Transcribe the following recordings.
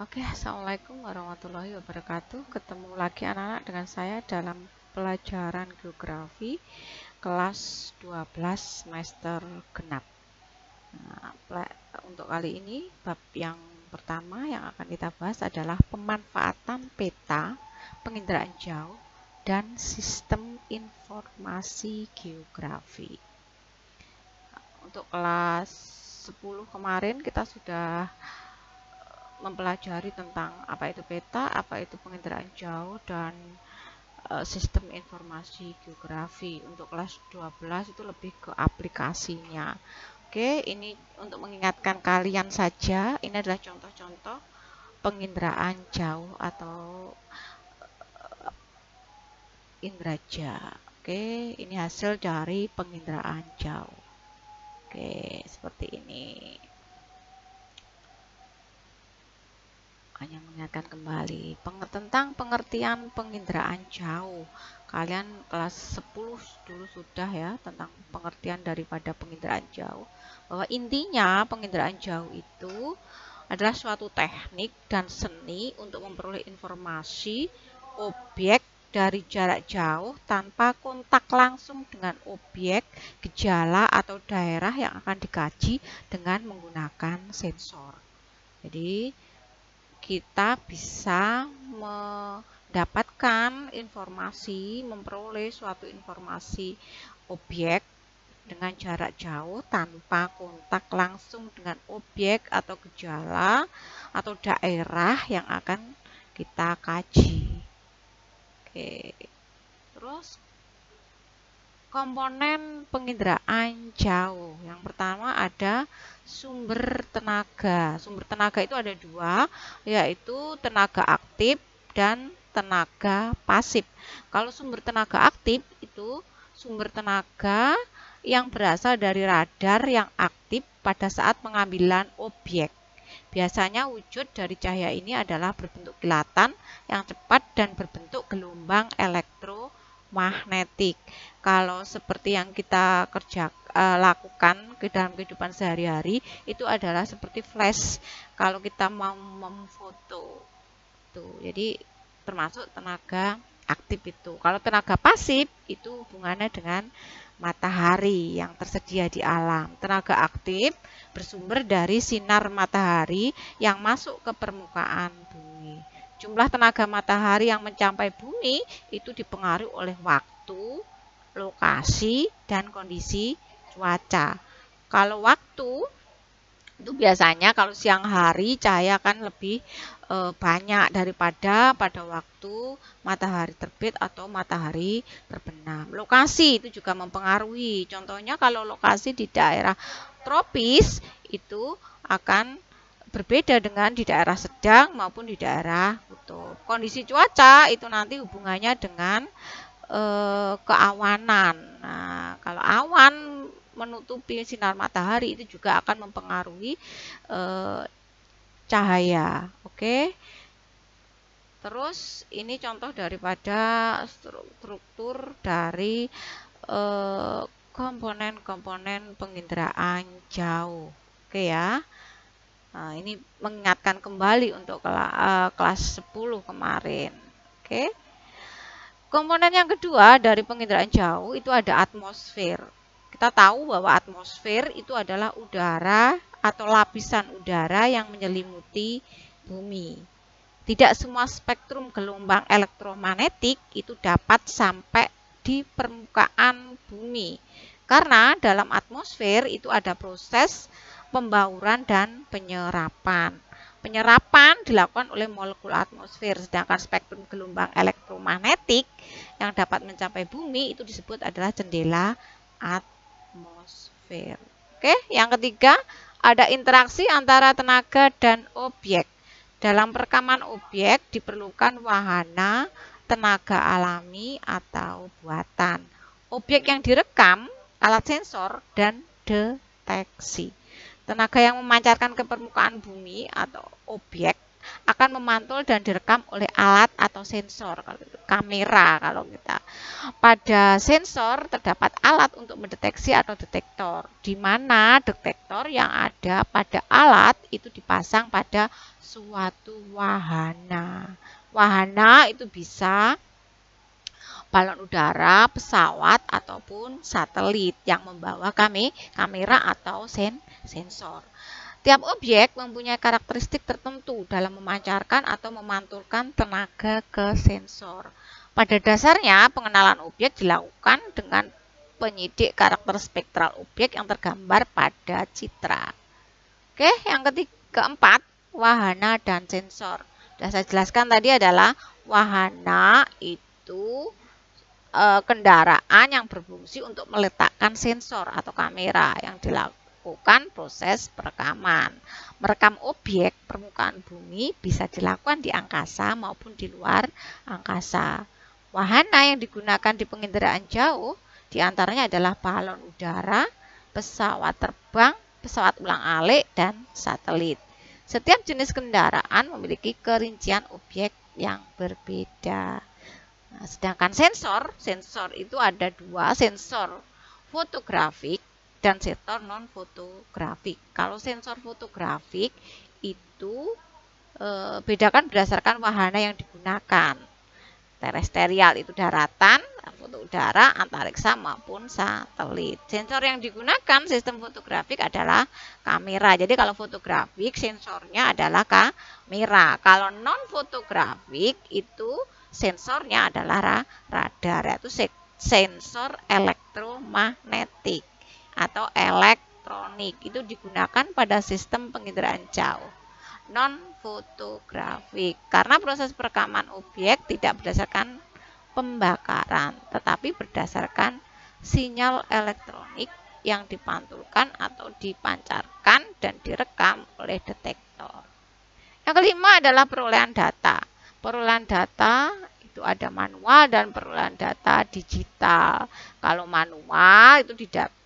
Oke, Assalamualaikum warahmatullahi wabarakatuh. Ketemu lagi anak-anak dengan saya dalam pelajaran geografi kelas 12 semester genap. Nah, untuk kali ini bab yang pertama yang akan kita bahas adalah pemanfaatan peta, penginderaan jauh, dan sistem informasi geografi. Untuk kelas 10 kemarin kita sudah mempelajari tentang apa itu peta, apa itu penginderaan jauh, dan sistem informasi geografi. Untuk kelas 12 itu lebih ke aplikasinya. Oke, ini untuk mengingatkan kalian saja, ini adalah contoh-contoh penginderaan jauh atau inderaja. Oke, ini hasil dari penginderaan jauh. Oke, seperti ini. Hanya mengingatkan kembali tentang pengertian penginderaan jauh. Kalian kelas 10 dulu sudah ya tentang pengertian daripada penginderaan jauh. Bahwa intinya penginderaan jauh itu adalah suatu teknik dan seni untuk memperoleh informasi objek dari jarak jauh tanpa kontak langsung dengan objek, gejala, atau daerah yang akan dikaji dengan menggunakan sensor. Jadi kita bisa mendapatkan informasi, memperoleh suatu informasi objek dengan jarak jauh tanpa kontak langsung dengan objek atau gejala atau daerah yang akan kita kaji. Oke. Terus komponen penginderaan jauh. Yang pertama ada sumber tenaga. Sumber tenaga itu ada dua, yaitu tenaga aktif dan tenaga pasif. Kalau sumber tenaga aktif itu sumber tenaga yang berasal dari radar yang aktif pada saat pengambilan objek. Biasanya wujud dari cahaya ini adalah berbentuk kilatan yang cepat dan berbentuk gelombang elektromagnetik. Kalau seperti yang kita lakukan ke dalam kehidupan sehari-hari itu adalah seperti flash kalau kita mau memfoto tuh. Jadi termasuk tenaga aktif itu. Kalau tenaga pasif itu hubungannya dengan matahari yang tersedia di alam. Tenaga aktif bersumber dari sinar matahari yang masuk ke permukaan bumi. Jumlah tenaga matahari yang mencapai bumi itu dipengaruhi oleh waktu, lokasi, dan kondisi cuaca. Kalau waktu itu biasanya kalau siang hari cahaya kan lebih banyak daripada pada waktu matahari terbit atau matahari terbenam. Lokasi itu juga mempengaruhi. Contohnya kalau lokasi di daerah tropis itu akan berbeda dengan di daerah sedang maupun di daerah kutub. Kondisi cuaca itu nanti hubungannya dengan keawanan. Nah, kalau awan menutupi sinar matahari itu juga akan mempengaruhi cahaya. Oke. Terus ini contoh daripada struktur dari komponen-komponen penginderaan jauh. Oke ya. Nah, ini mengingatkan kembali untuk kelas 10 kemarin. Oke. Komponen yang kedua dari penginderaan jauh itu ada atmosfer. Kita tahu bahwa atmosfer itu adalah udara atau lapisan udara yang menyelimuti bumi. Tidak semua spektrum gelombang elektromagnetik itu dapat sampai di permukaan bumi. Karena dalam atmosfer itu ada proses pembauran dan penyerapan. Penyerapan dilakukan oleh molekul atmosfer, sedangkan spektrum gelombang elektromagnetik yang dapat mencapai bumi itu disebut adalah jendela atmosfer. Oke, yang ketiga ada interaksi antara tenaga dan objek. Dalam perekaman objek diperlukan wahana, tenaga alami atau buatan. Objek yang direkam, alat sensor, dan deteksi. Tenaga yang memancarkan ke permukaan bumi atau objek akan dipancarkan, memantul, dan direkam oleh alat atau sensor. Kalau itu kamera, kalau kita pada sensor terdapat alat untuk mendeteksi atau detektor, di mana detektor yang ada pada alat itu dipasang pada suatu wahana. Wahana itu bisa balon udara, pesawat, ataupun satelit yang membawa kamera atau sensor. Tiap objek mempunyai karakteristik tertentu dalam memancarkan atau memantulkan tenaga ke sensor. Pada dasarnya, pengenalan objek dilakukan dengan penyidik karakter spektral objek yang tergambar pada citra. Oke, yang keempat, wahana dan sensor. Sudah saya jelaskan tadi adalah wahana itu kendaraan yang berfungsi untuk meletakkan sensor atau kamera yang dilakukan proses perekaman. Merekam objek permukaan bumi bisa dilakukan di angkasa maupun di luar angkasa. Wahana yang digunakan di penginderaan jauh diantaranya adalah balon udara, pesawat terbang, pesawat ulang-alik, dan satelit. Setiap jenis kendaraan memiliki kerincian objek yang berbeda. Nah, sedangkan sensor itu ada dua, sensor fotografik dan sensor non-fotografik. Kalau sensor fotografik itu bedakan berdasarkan wahana yang digunakan. Terestrial itu daratan, foto udara, antariksa maupun satelit. Sensor yang digunakan sistem fotografik adalah kamera. Jadi kalau fotografik sensornya adalah kamera. Kalau non-fotografik itu sensornya adalah radar, yaitu sensor elektromagnetik atau elektronik. Itu digunakan pada sistem penginderaan jauh non-fotografik karena proses perekaman objek tidak berdasarkan pembakaran, tetapi berdasarkan sinyal elektronik yang dipantulkan atau dipancarkan dan direkam oleh detektor. Yang kelima adalah perolehan data. Perolehan data itu ada manual dan perolehan data digital. Kalau manual itu didapatkan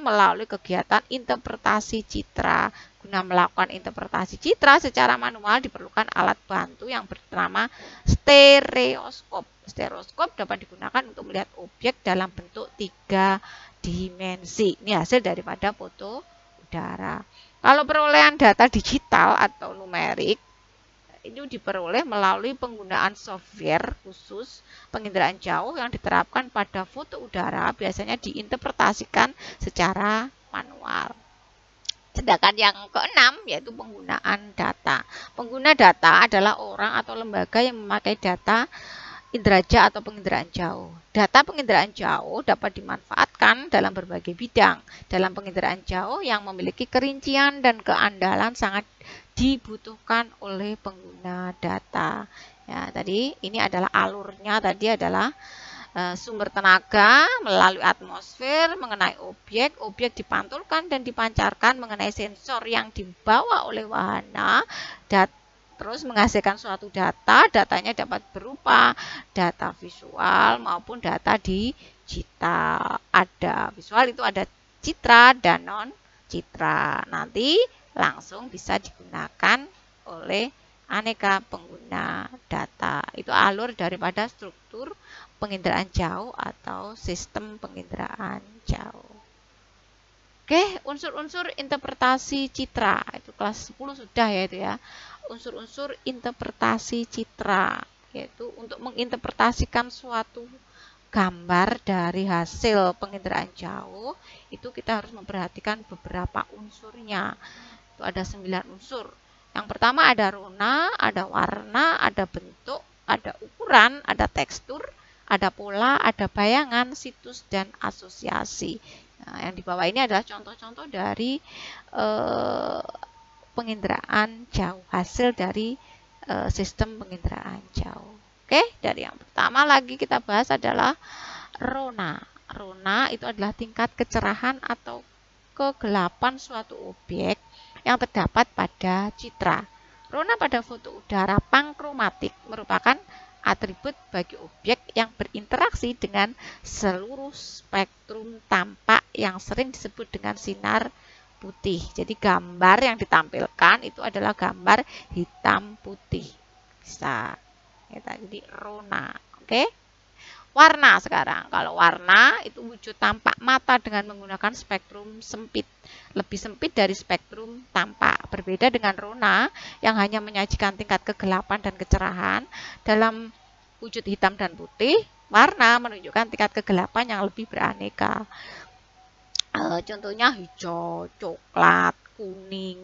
melalui kegiatan interpretasi citra. Guna melakukan interpretasi citra secara manual diperlukan alat bantu yang bernama stereoskop. Stereoskop dapat digunakan untuk melihat objek dalam bentuk 3 dimensi. Ini hasil daripada foto udara. Kalau perolehan data digital atau numerik itu diperoleh melalui penggunaan software khusus penginderaan jauh yang diterapkan pada foto udara, biasanya diinterpretasikan secara manual. Sedangkan yang keenam yaitu penggunaan data. Pengguna data adalah orang atau lembaga yang memakai data inderaja atau penginderaan jauh. Data penginderaan jauh dapat dimanfaatkan dalam berbagai bidang. Dalam penginderaan jauh yang memiliki kerincian dan keandalan sangat dibutuhkan oleh pengguna data. Ya, tadi ini adalah alurnya, tadi adalah sumber tenaga melalui atmosfer mengenai objek, objek dipantulkan dan dipancarkan mengenai sensor yang dibawa oleh wahana, terus menghasilkan suatu data, datanya dapat berupa data visual maupun data digital. Ada visual itu ada citra dan non citra. Nanti langsung bisa digunakan oleh aneka pengguna data. Itu alur daripada struktur penginderaan jauh atau sistem penginderaan jauh. Oke, unsur-unsur interpretasi citra. Itu kelas 10 sudah ya itu ya. Unsur-unsur interpretasi citra, yaitu untuk menginterpretasikan suatu gambar dari hasil penginderaan jauh, itu kita harus memperhatikan beberapa unsurnya. Itu ada 9 unsur. Yang pertama ada rona, ada warna, ada bentuk, ada ukuran, ada tekstur, ada pola, ada bayangan, situs, dan asosiasi. Nah, yang di bawah ini adalah contoh-contoh dari penginderaan jauh, hasil dari sistem penginderaan jauh. Oke, dari yang pertama lagi kita bahas adalah rona. Rona itu adalah tingkat kecerahan atau kegelapan suatu objek yang terdapat pada citra. Rona pada foto udara pangkromatik merupakan atribut bagi objek yang berinteraksi dengan seluruh spektrum tampak yang sering disebut dengan sinar putih. Jadi gambar yang ditampilkan itu adalah gambar hitam putih. Bisa. Jadi rona. Oke. Warna sekarang. Kalau warna itu wujud tampak mata dengan menggunakan spektrum sempit. Lebih sempit dari spektrum tampak. Berbeda dengan rona yang hanya menyajikan tingkat kegelapan dan kecerahan. Dalam wujud hitam dan putih, warna menunjukkan tingkat kegelapan yang lebih beraneka. Contohnya hijau, coklat, kuning.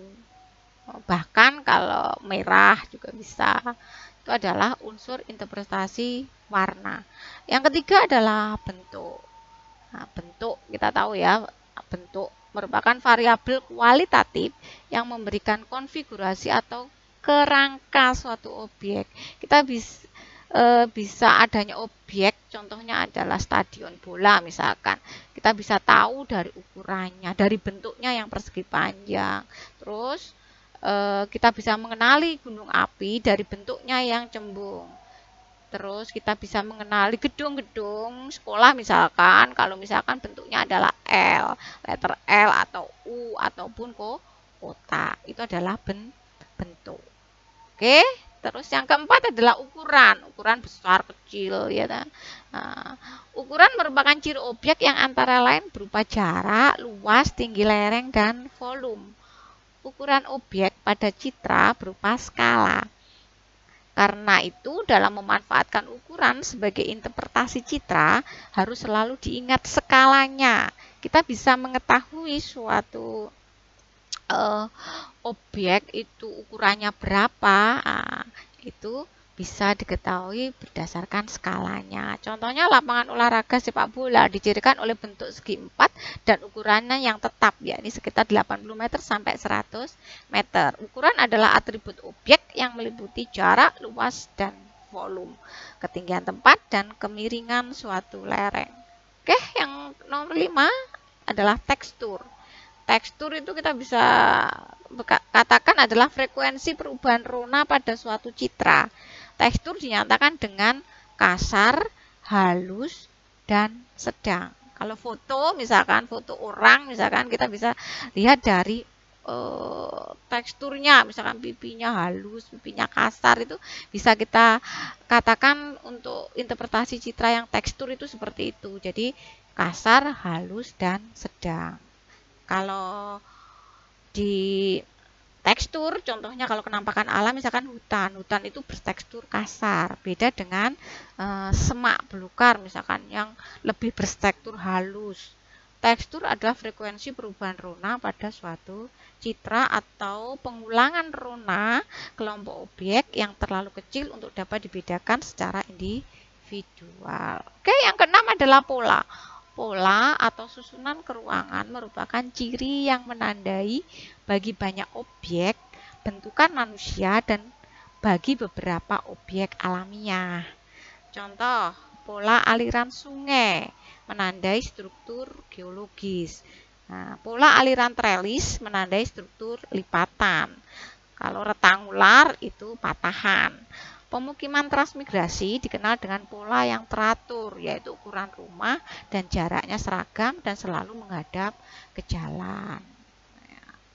Bahkan kalau merah juga bisa. Itu adalah unsur interpretasi warna. Yang ketiga adalah bentuk. Nah, bentuk kita tahu ya, bentuk merupakan variabel kualitatif yang memberikan konfigurasi atau kerangka suatu objek. Kita bisa adanya objek, contohnya adalah stadion bola misalkan. Kita bisa tahu dari ukurannya, dari bentuknya yang persegi panjang. Terus kita bisa mengenali gunung api dari bentuknya yang cembung. Terus kita bisa mengenali gedung-gedung sekolah misalkan, kalau misalkan bentuknya adalah L, letter L atau U ataupun kotak. Itu adalah bentuk. Oke, terus yang keempat adalah ukuran besar kecil ya. Nah, ukuran merupakan ciri objek yang antara lain berupa jarak, luas, tinggi lereng, dan volume. Ukuran objek pada citra berupa skala. Karena itu, dalam memanfaatkan ukuran sebagai interpretasi citra, harus selalu diingat skalanya. Kita bisa mengetahui suatu objek itu ukurannya berapa, itu bisa diketahui berdasarkan skalanya. Contohnya lapangan olahraga sepak bola dicirikan oleh bentuk segi 4 dan ukurannya yang tetap, yakni sekitar 80 meter sampai 100 meter. Ukuran adalah atribut objek yang meliputi jarak, luas, dan volume, ketinggian tempat, dan kemiringan suatu lereng. Oke, yang nomor 5 adalah tekstur. Tekstur itu kita bisa katakan adalah frekuensi perubahan rona pada suatu citra. Tekstur dinyatakan dengan kasar, halus, dan sedang. Kalau foto, misalkan foto orang, misalkan kita bisa lihat dari teksturnya, misalkan pipinya halus, pipinya kasar, itu bisa kita katakan untuk interpretasi citra yang tekstur itu seperti itu. Jadi kasar, halus, dan sedang. Kalau di tekstur, contohnya kalau penampakan alam, misalkan hutan itu bertekstur kasar, beda dengan semak belukar misalkan yang lebih bertekstur halus. Tekstur adalah frekuensi perubahan rona pada suatu citra atau pengulangan rona kelompok objek yang terlalu kecil untuk dapat dibedakan secara individual. Oke, yang keenam adalah pola. Pola atau susunan keruangan merupakan ciri yang menandai bagi banyak objek bentukan manusia dan bagi beberapa objek alamiah. Contoh, pola aliran sungai menandai struktur geologis. Nah, pola aliran trelis menandai struktur lipatan. Kalau rektangular itu patahan. Pemukiman transmigrasi dikenal dengan pola yang teratur, yaitu ukuran rumah dan jaraknya seragam dan selalu menghadap ke jalan.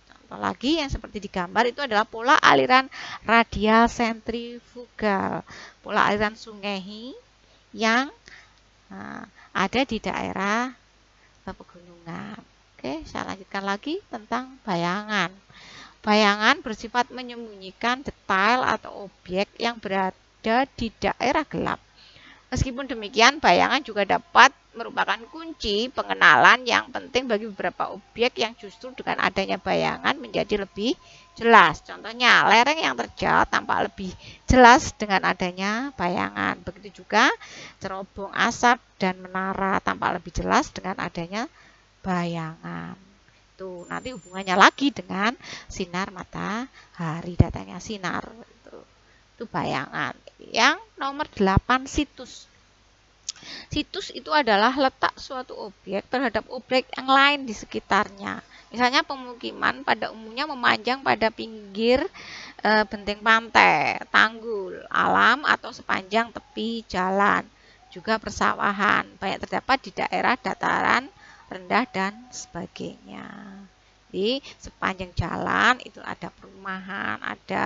Contoh lagi yang seperti di gambar itu adalah pola aliran radial sentrifugal, pola aliran sungai yang ada di daerah pegunungan. Oke, saya lanjutkan lagi tentang bayangan. Bayangan bersifat menyembunyikan detail atau objek yang berada di daerah gelap. Meskipun demikian, bayangan juga dapat merupakan kunci pengenalan yang penting bagi beberapa objek yang justru dengan adanya bayangan menjadi lebih jelas. Contohnya, lereng yang terjal tampak lebih jelas dengan adanya bayangan. Begitu juga cerobong asap dan menara tampak lebih jelas dengan adanya bayangan. Tuh, nanti hubungannya lagi dengan sinar matahari, datanya sinar itu bayangan. Yang nomor 8, situs. Situs itu adalah letak suatu objek terhadap objek yang lain di sekitarnya. Misalnya pemukiman pada umumnya memanjang pada pinggir benteng pantai, tanggul, alam atau sepanjang tepi jalan. Juga persawahan banyak terdapat di daerah dataran rendah dan sebagainya. Di sepanjang jalan itu ada perumahan, ada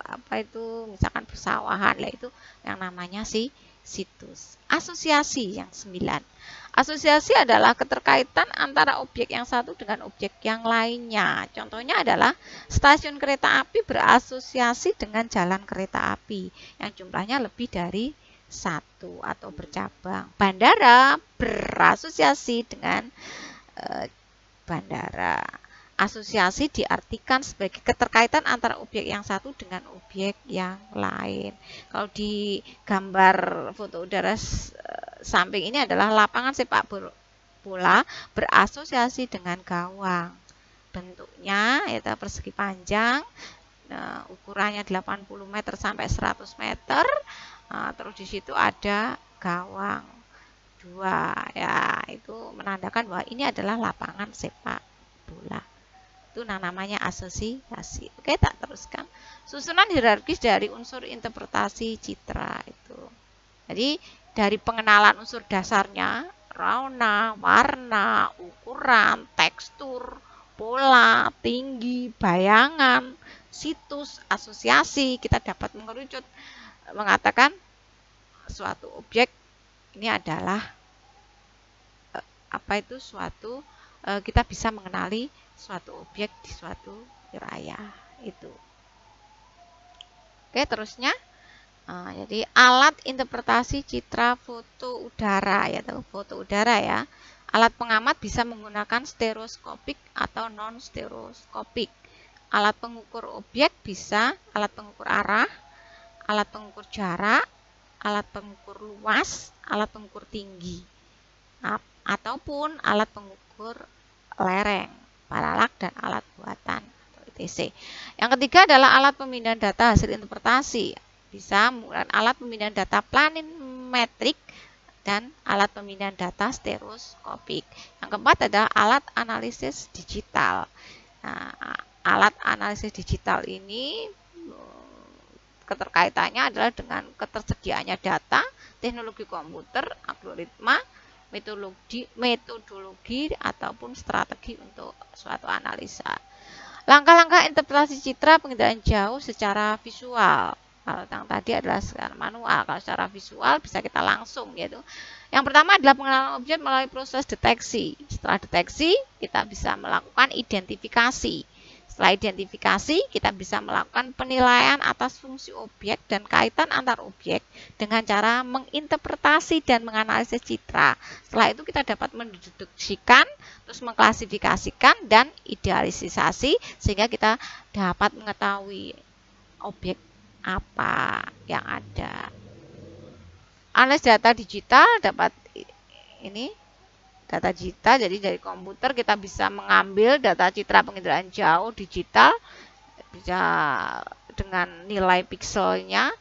apa itu misalkan persawahan, lah itu yang namanya situs. Asosiasi yang 9. Asosiasi adalah keterkaitan antara objek yang satu dengan objek yang lainnya. Contohnya adalah stasiun kereta api berasosiasi dengan jalan kereta api yang jumlahnya lebih dari satu atau bercabang. Bandara berasosiasi dengan bandara. Asosiasi diartikan sebagai keterkaitan antara objek yang satu dengan objek yang lain. Kalau di gambar foto udara samping ini adalah lapangan sepak bola berasosiasi dengan gawang. Bentuknya yaitu persegi panjang, ukurannya 80 meter sampai 100 meter. Terus di situ ada gawang 2, ya itu menandakan bahwa ini adalah lapangan sepak bola. Itu namanya asosiasi. Oke, tak teruskan. Susunan hierarkis dari unsur interpretasi citra itu. Jadi dari pengenalan unsur dasarnya, warna, ukuran, tekstur, pola, tinggi, bayangan, situs, asosiasi, kita dapat mengerucut mengatakan suatu objek ini adalah apa itu suatu kita bisa mengenali suatu objek di suatu wilayah itu. Oke, terusnya jadi alat interpretasi citra foto udara, yaitu foto udara ya. Alat pengamat bisa menggunakan stereoskopik atau non stereoskopik. Alat pengukur objek bisa alat pengukur arah, alat pengukur jarak, alat pengukur luas, alat pengukur tinggi, ataupun alat pengukur lereng, paralak, dan alat buatan atau etc. Yang ketiga adalah alat pemindahan data hasil interpretasi. Bisa menggunakan alat pemindahan data planimetrik dan alat pemindahan data stereoskopik. Yang keempat adalah alat analisis digital. Nah, alat analisis digital ini keterkaitannya adalah dengan ketersediaannya data, teknologi komputer, algoritma, metodologi ataupun strategi untuk suatu analisa. Langkah-langkah interpretasi citra penginderaan jauh secara visual. Kalau yang tadi adalah secara manual, kalau secara visual bisa kita langsung yaitu. Yang pertama adalah pengenalan objek melalui proses deteksi. Setelah deteksi, kita bisa melakukan identifikasi. Setelah identifikasi, kita bisa melakukan penilaian atas fungsi objek dan kaitan antar objek dengan cara menginterpretasi dan menganalisis citra. Setelah itu kita dapat mendeduksikan, terus mengklasifikasikan dan idealisasi sehingga kita dapat mengetahui objek apa yang ada. Analisis data digital dapat ini. Data digital, jadi dari komputer kita bisa mengambil data citra penginderaan jauh digital bisa dengan nilai pikselnya,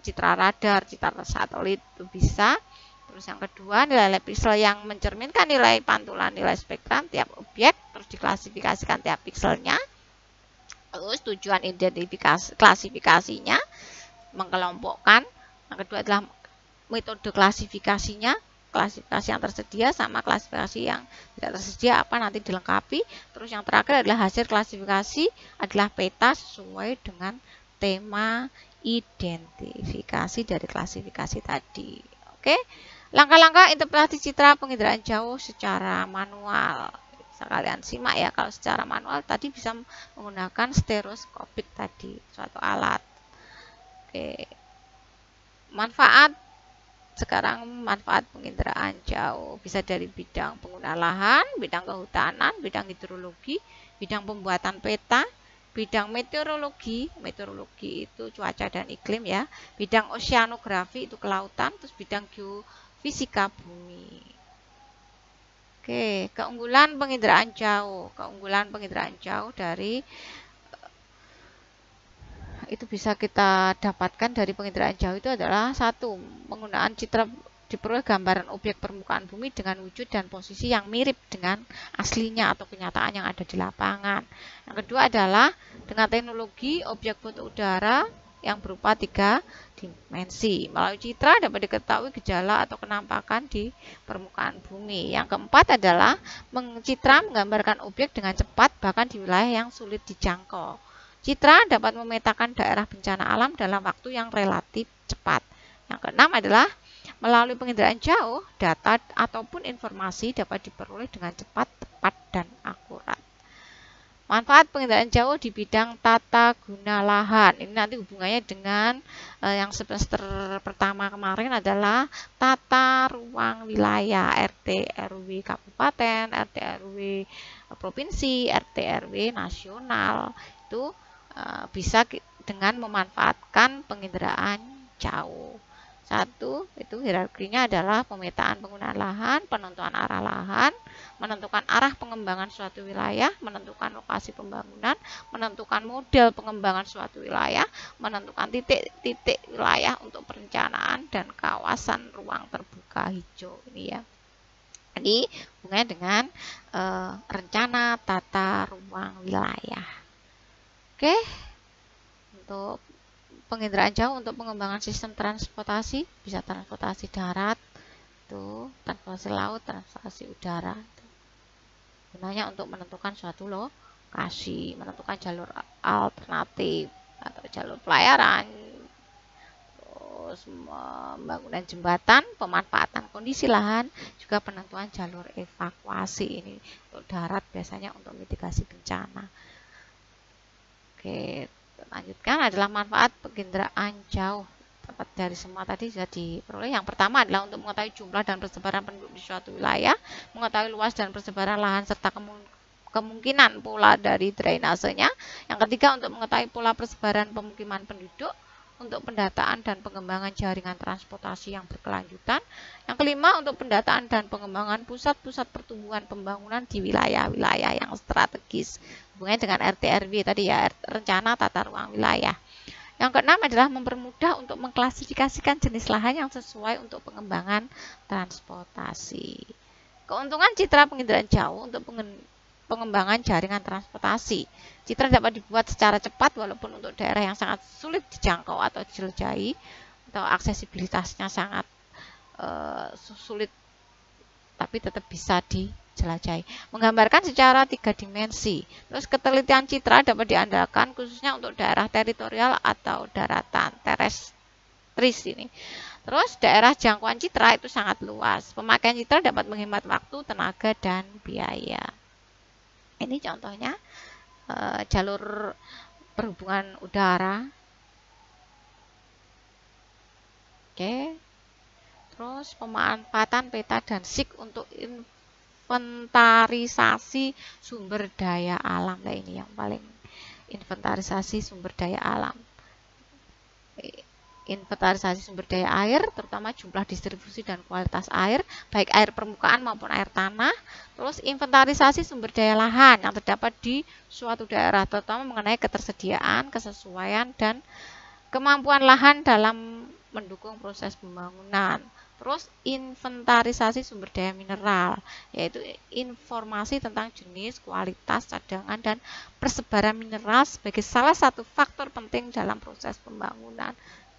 citra radar, citra satelit itu bisa. Terus yang kedua, nilai piksel yang mencerminkan nilai pantulan nilai spektrum tiap objek, terus diklasifikasikan tiap pikselnya. Terus tujuan identifikasi klasifikasinya mengkelompokkan. Yang kedua adalah metode klasifikasinya. Klasifikasi yang tersedia sama klasifikasi yang tidak tersedia apa nanti dilengkapi. Terus yang terakhir adalah hasil klasifikasi adalah peta sesuai dengan tema identifikasi dari klasifikasi tadi. Oke, langkah-langkah interpretasi citra penginderaan jauh secara manual. Sekalian simak ya, kalau secara manual tadi bisa menggunakan stereoskopik tadi, suatu alat. Oke, sekarang manfaat penginderaan jauh bisa dari bidang penggunaan lahan, bidang kehutanan, bidang hidrologi, bidang pembuatan peta, bidang meteorologi itu cuaca dan iklim ya, bidang oceanografi itu kelautan, terus bidang geofisika bumi. Oke, keunggulan penginderaan jauh dari itu bisa kita dapatkan dari penginderaan jauh itu adalah satu, penggunaan citra diperoleh gambaran objek permukaan bumi dengan wujud dan posisi yang mirip dengan aslinya atau kenyataan yang ada di lapangan. Yang kedua adalah dengan teknologi objek foto udara yang berupa 3 dimensi. Melalui citra dapat diketahui gejala atau kenampakan di permukaan bumi. Yang keempat adalah citra menggambarkan objek dengan cepat bahkan di wilayah yang sulit dijangkau. Citra dapat memetakan daerah bencana alam dalam waktu yang relatif cepat. Yang keenam adalah melalui penginderaan jauh, data ataupun informasi dapat diperoleh dengan cepat, tepat, dan akurat. Manfaat penginderaan jauh di bidang tata guna lahan. Ini nanti hubungannya dengan yang semester pertama kemarin adalah tata ruang wilayah RT RW kabupaten, RT RW provinsi, RT RW nasional. Itu bisa dengan memanfaatkan penginderaan jauh. Satu, itu hierarkinya adalah pemetaan penggunaan lahan, penentuan arah lahan, menentukan arah pengembangan suatu wilayah, menentukan lokasi pembangunan, menentukan model pengembangan suatu wilayah, menentukan titik-titik wilayah untuk perencanaan dan kawasan ruang terbuka hijau. Ini ya. Jadi hubungannya dengan rencana tata ruang wilayah. Oke, untuk penginderaan jauh untuk pengembangan sistem transportasi, bisa transportasi darat, itu transportasi laut, transportasi udara. Gunanya untuk menentukan suatu lokasi, menentukan jalur alternatif atau jalur pelayaran, terus pembangunan jembatan, pemanfaatan kondisi lahan, juga penentuan jalur evakuasi. Ini untuk darat biasanya untuk mitigasi bencana. Oke, lanjutkan adalah manfaat penginderaan jauh. Dapat dari semua tadi sudah diperoleh. Yang pertama adalah untuk mengetahui jumlah dan persebaran penduduk di suatu wilayah, mengetahui luas dan persebaran lahan serta kemungkinan pola dari drainasenya. Yang ketiga untuk mengetahui pola persebaran pemukiman penduduk, untuk pendataan dan pengembangan jaringan transportasi yang berkelanjutan. Yang kelima untuk pendataan dan pengembangan pusat-pusat pertumbuhan pembangunan di wilayah-wilayah yang strategis. Hubungannya dengan RT RW tadi ya, rencana tata ruang wilayah. Yang keenam adalah mempermudah untuk mengklasifikasikan jenis lahan yang sesuai untuk pengembangan transportasi. Keuntungan citra penginderaan jauh untuk pengembangan jaringan transportasi. Citra dapat dibuat secara cepat walaupun untuk daerah yang sangat sulit dijangkau atau dijelajahi atau aksesibilitasnya sangat sulit, tapi tetap bisa dijelajahi. Menggambarkan secara 3 dimensi. Terus ketelitian citra dapat diandalkan khususnya untuk daerah teritorial atau daratan terestris ini. Terus daerah jangkauan citra itu sangat luas. Pemakaian citra dapat menghemat waktu, tenaga, dan biaya. Ini contohnya jalur perhubungan udara. Oke. Terus pemanfaatan peta dan SIG untuk inventarisasi sumber daya alam. Nah, ini yang paling inventarisasi sumber daya alam. Inventarisasi sumber daya air, terutama jumlah distribusi dan kualitas air, baik air permukaan maupun air tanah. Terus inventarisasi sumber daya lahan yang terdapat di suatu daerah, terutama mengenai ketersediaan, kesesuaian, dan kemampuan lahan dalam mendukung proses pembangunan. Terus inventarisasi sumber daya mineral, yaitu informasi tentang jenis, kualitas, cadangan, dan persebaran mineral sebagai salah satu faktor penting dalam proses pembangunan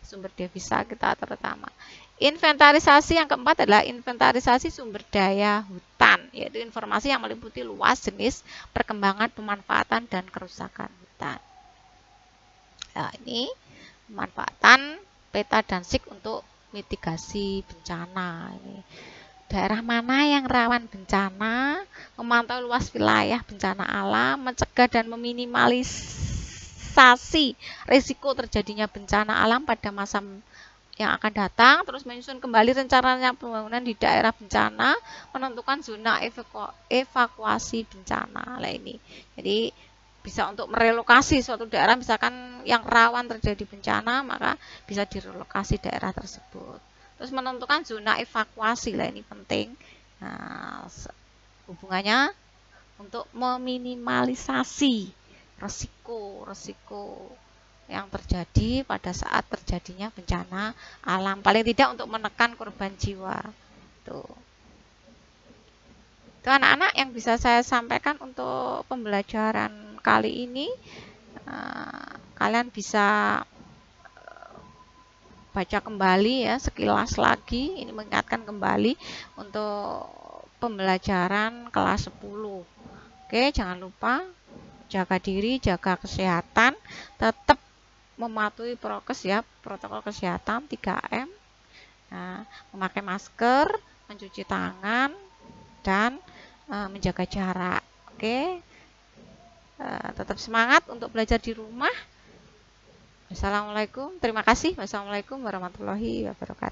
sumber devisa kita terutama. Inventarisasi yang keempat adalah inventarisasi sumber daya hutan, yaitu informasi yang meliputi luas, jenis, perkembangan, pemanfaatan, dan kerusakan hutan. Nah, ini pemanfaatan peta dan SIG untuk mitigasi bencana. Ini daerah mana yang rawan bencana, memantau luas wilayah bencana alam, mencegah dan meminimalisasi risiko terjadinya bencana alam pada masa yang akan datang, terus menyusun kembali rencananya pembangunan di daerah bencana, menentukan zona evakuasi bencana. Nah, ini jadi bisa untuk merelokasi suatu daerah, misalkan yang rawan terjadi bencana, maka bisa direlokasi daerah tersebut. Terus menentukan zona evakuasi, lah ini penting. Nah, hubungannya untuk meminimalisasi resiko yang terjadi pada saat terjadinya bencana alam, paling tidak untuk menekan korban jiwa. Itu anak-anak yang bisa saya sampaikan untuk pembelajaran kali ini. Kalian bisa baca kembali ya, sekilas lagi, ini mengingatkan kembali untuk pembelajaran kelas 10. Oke, jangan lupa jaga diri, jaga kesehatan, tetap mematuhi prokes ya, protokol kesehatan 3M. Nah, memakai masker, mencuci tangan, dan menjaga jarak. Oke, tetap semangat untuk belajar di rumah. Assalamualaikum, terima kasih. Wassalamualaikum warahmatullahi wabarakatuh.